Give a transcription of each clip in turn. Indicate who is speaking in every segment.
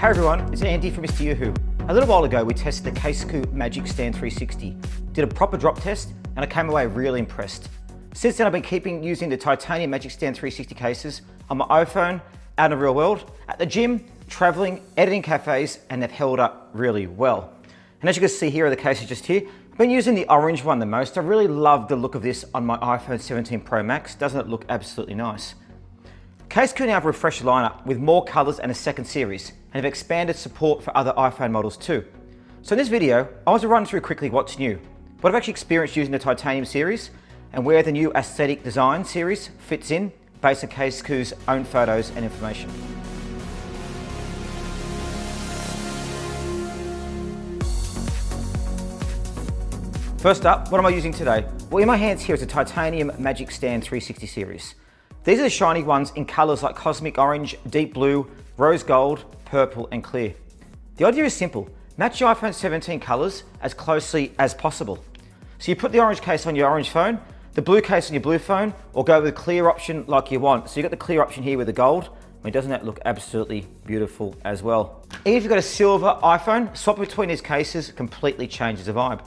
Speaker 1: Hey everyone, it's Andy from Mr. Yoo-Hoo. A little while ago we tested the CASEKOO Magic Stand 360, did a proper drop test, and I came away really impressed. Since then I've been using the titanium Magic Stand 360 cases on my iPhone, out in the real world, at the gym, traveling, editing cafes, and they've held up really well. And as you can see here are the cases just here. I've been using the orange one the most. I really love the look of this on my iPhone 17 Pro Max. Doesn't it look absolutely nice? CASEKOO now have a refreshed lineup with more colors and a second series, and have expanded support for other iPhone models too. So in this video, I want to run through quickly what's new, what I've actually experienced using the titanium series, and where the new aesthetic design series fits in based on CASEKOO's own photos and information. First up, what am I using today? Well, in my hands here is a titanium Magic Stand 360 series. These are the shiny ones in colors like cosmic orange, deep blue, rose gold, purple, and clear. The idea is simple. Match your iPhone 17 colors as closely as possible. So you put the orange case on your orange phone, the blue case on your blue phone, or go with the clear option like you want. So you've got the clear option here with the gold. I mean, doesn't that look absolutely beautiful as well? Even if you've got a silver iPhone, swap between these cases completely changes the vibe.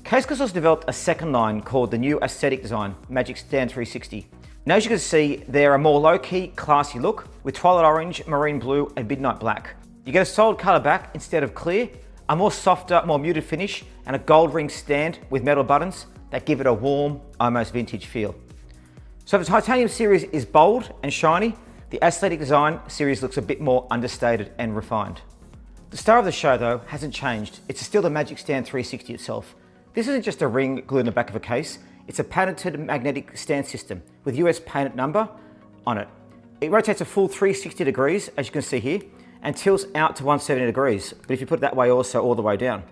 Speaker 1: CASEKOO's also developed a second line called the new aesthetic design, Magic Stand 360. Now as you can see, they're a more low-key, classy look with twilight orange, marine blue, and midnight black. You get a solid color back instead of clear, a more softer, more muted finish, and a gold ring stand with metal buttons that give it a warm, almost vintage feel. So the titanium series is bold and shiny. The aesthetic design series looks a bit more understated and refined. The star of the show though hasn't changed. It's still the Magic Stand 360 itself. This isn't just a ring glued in the back of a case. It's a patented magnetic stand system with US patent number on it. It rotates a full 360 degrees, as you can see here, and tilts out to 170 degrees. But if you put it that way also all the way down,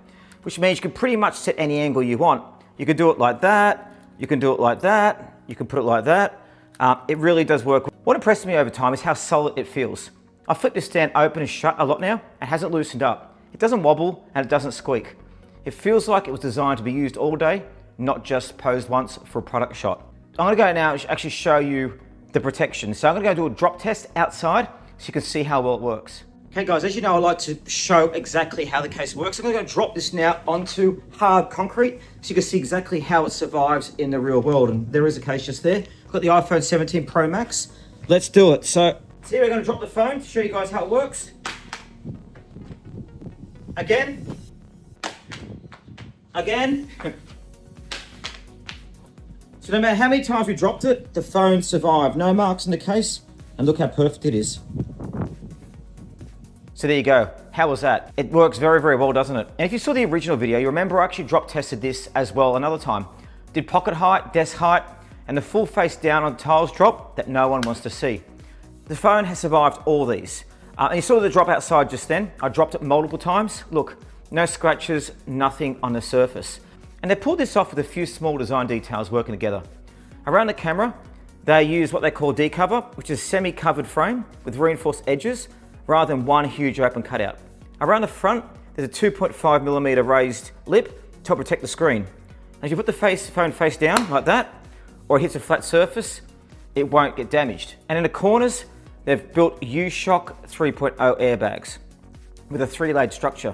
Speaker 1: which means you can pretty much set any angle you want. You can do it like that, you can do it like that, you can put it like that. It really does work. What impressed me over time is how solid it feels. I flipped this stand open and shut a lot now. It hasn't loosened up. It doesn't wobble and it doesn't squeak. It feels like it was designed to be used all day, not just posed once for a product shot. I'm gonna go now and actually show you the protection. So I'm gonna go do a drop test outside so you can see how well it works. Okay guys, as you know, I like to show exactly how the case works. I'm gonna go drop this now onto hard concrete so you can see exactly how it survives in the real world. And there is a case just there. I've got the iPhone 17 Pro Max. Let's do it. So here we're gonna drop the phone to show you guys how it works. Again. So no matter how many times we dropped it, the phone survived. No marks in the case, and look how perfect it is. So there you go. How was that? It works very, very well, doesn't it? And if you saw the original video, you remember I actually drop tested this as well another time. Did pocket height, desk height, and the full face down on tiles drop that no one wants to see. The phone has survived all these. And you saw the drop outside just then. I dropped it multiple times. Look, no scratches, nothing on the surface. And they pulled this off with a few small design details working together. Around the camera, they use what they call D-cover, which is a semi-covered frame with reinforced edges rather than one huge open cutout. Around the front, there's a 2.5mm raised lip to help protect the screen. As you put the phone face down like that, or it hits a flat surface, it won't get damaged. And in the corners, they've built U-Shock 3.0 airbags with a 3-layered structure,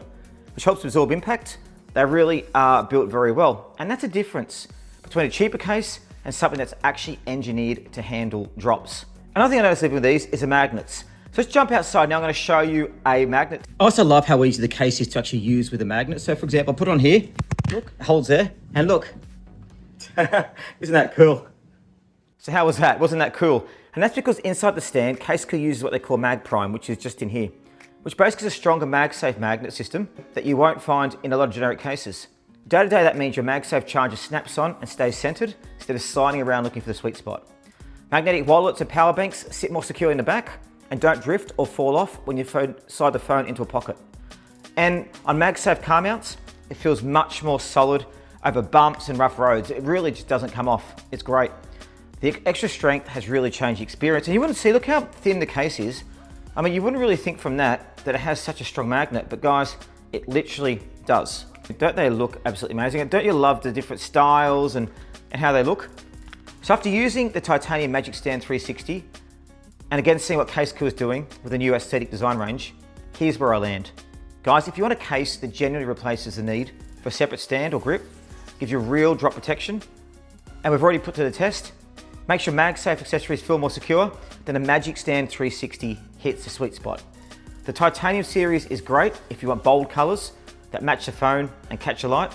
Speaker 1: which helps absorb impact. They really are built very well. And that's a difference between a cheaper case and something that's actually engineered to handle drops. Another thing I noticed with these is the magnets. So let's jump outside. Now I'm gonna show you a magnet. I also love how easy the case is to actually use with a magnet. So for example, I'll put it on here, look, it holds there, and look. Isn't that cool? So how was that? Wasn't that cool? And that's because inside the stand, CASEKOO uses what they call MagPrime, which is just in here, which basically is a stronger MagSafe magnet system that you won't find in a lot of generic cases. Day to day, that means your MagSafe charger snaps on and stays centered instead of sliding around looking for the sweet spot. Magnetic wallets and power banks sit more securely in the back and don't drift or fall off when you slide the phone into a pocket. And on MagSafe car mounts, it feels much more solid over bumps and rough roads. It really just doesn't come off. It's great. The extra strength has really changed the experience. And you wouldn't see, look how thin the case is. I mean, you wouldn't really think from that it has such a strong magnet, but guys, it literally does. Don't they look absolutely amazing? And don't you love the different styles and how they look? So after using the titanium Magic Stand 360, and again seeing what CASEKOO is doing with the new aesthetic design range, here's where I land. Guys, if you want a case that genuinely replaces the need for a separate stand or grip, gives you real drop protection, and we've already put to the test, makes your MagSafe accessories feel more secure, then the Magic Stand 360 hits the sweet spot. The titanium series is great if you want bold colors that match the phone and catch a light.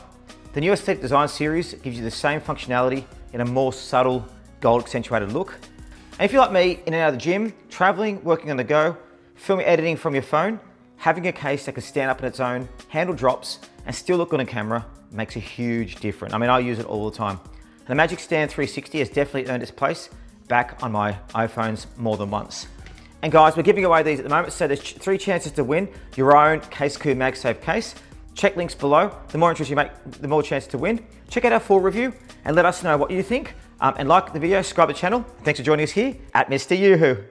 Speaker 1: The new Aesthetic Design series gives you the same functionality in a more subtle, gold accentuated look. And if you're like me, in and out of the gym, traveling, working on the go, filming, editing from your phone, having a case that can stand up on its own, handle drops, and still look good on camera makes a huge difference. I mean, I use it all the time. And the Magic Stand 360 has definitely earned its place back on my iPhones more than once. And guys, we're giving away these at the moment, so there's 3 chances to win your own CASEKOO MagSafe case. Check links below. The more interest you make, the more chance to win. Check out our full review and let us know what you think. And like the video, subscribe to the channel. Thanks for joining us here at Mr. Yoo-Hoo.